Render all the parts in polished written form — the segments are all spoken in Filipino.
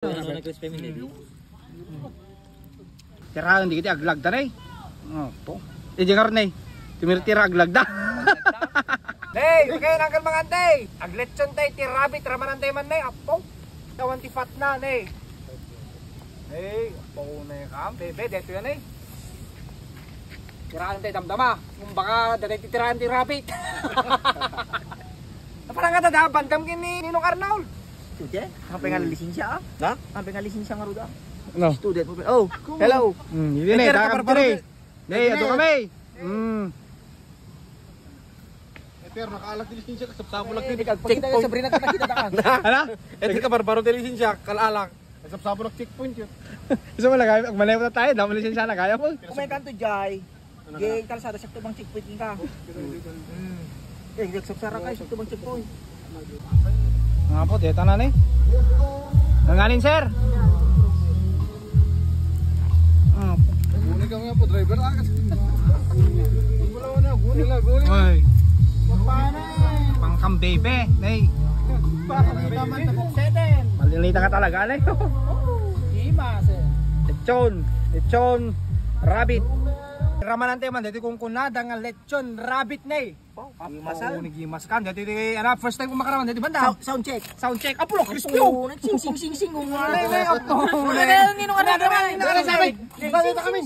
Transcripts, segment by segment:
Tira hindi kita aglagda na eh. Po. Hindi nga rin eh. Tira aglagda. Hey, okay nanggal mga antay. Agletson tay tirabit raman antay man nay apo. Kawanti fat na nay. Hey, apo na kam. Bebe, dito yan eh. Tiraan tay damdama. Kung baka daday titiraan tirabit. Parang nga dada bandam kini Ninong Arnold. Sudah, sampai ngal lisensya ah. Ha? Sampai ngal lisensya nga ruda. Ano? Student mo. Oh, hello. Hindi na eh. Takap tiri. Nay, ato kami. Pero nakaalag din siya kasapsabo lang din. Pagkita ka Sabrina ka nakita ka. Hala? Ito ka barbaro din siya kalaalag. Kasapsabo lang checkpoint yun. Gusto mo lagay, magmanayaw na tayo. Dami lisensya na, kaya mo. Kung may kanto jay, gay kalsada sakto bang checkpoint ka. Eh, nagsapsara ka sakto bang checkpoint. Nga po, dito na eh. Nanganin sir. Guni ka nga po, driver akas. Gulaw na, guni lang, guni. Ay. Pangkam bebe. Nay. Malinita ka talaga, nay. Lechon, rabbit. Raman antay man dito kung kunada nga lechon rabbit nay. Masal. Gimas kan dito ana first time ko makaraman dito banda. Sound check. Sound check. Apo crispy. Oh, nagsing kung wala. Nay apo. Nino ka na sabi. Bakit kami?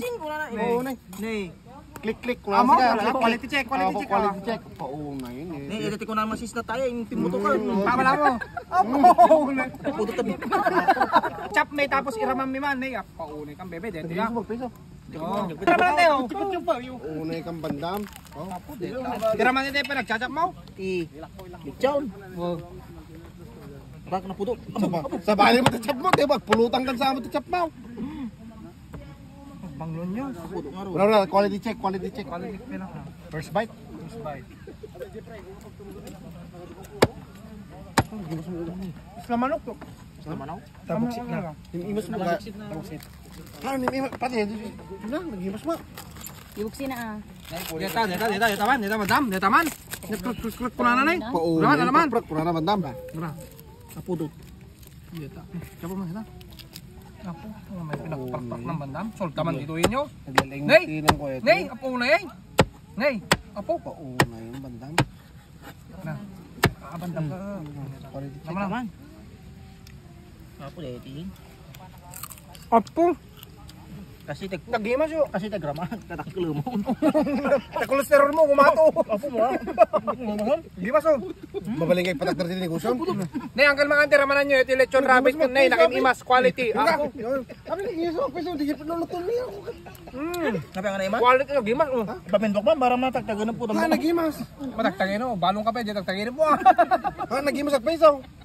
Oo nay. Nay. Click. Amo quality check, quality check. Quality check. Pauna yun eh. Nay, edit ko na masis na tayo, yung timuto ka. Pamala mo. Apo. Puto tabi. Chop may tapos iramam mi man nay. Apo unay kang bebe dito ya. Magpiso. Raman tayo. Unay kang bandam. Iraman dito pa nagchachap mo. Lechon. Bak na puto. Sa bali mo tachap mo, diba? Pulutang kan sa mo tachap mo. Banglon nyo. Puto nga ro. Wala, quality check. Quality check. First bite. Isla manok to. Naman ako. Tabuksik na. Inimos mo ka. Ano, inimos. Pati, nag-imos mo. Ibuksi na ah. Dito man. Dito man. Nagkut kuna na nay. Naman, naman. Pura na bandam. Puto. Dito. Kapo man sila. Apo, may pinagpakpak ng bandam. Solta man dito inyo. Nay! Nay, apo na yan. Nay, apo. Pauna yung bandam. Na. Bandam ka. Quality check. Naman. Apo deti. Apo. Kasi Nagimas yo. kasi tagrama katakilo mo. Ta kolesterol mo kumato. Apo mo. Gimas oh. Babaling kay patak din negosyo. Nay, angkal mga antira nyo. Ito yung lechon rabbit ko. Nay, nakimimas. Quality. Apo. Kami nag-iso. Peso, hindi kita nalutong niya. Sabi nga na ima. Quality. Nagimas oh. Pamindok man para matagtagan ng puto. Nagimas. Matagtagin oh. Balong ka pa. Di tagtagin mo ah. Nagimas at peso.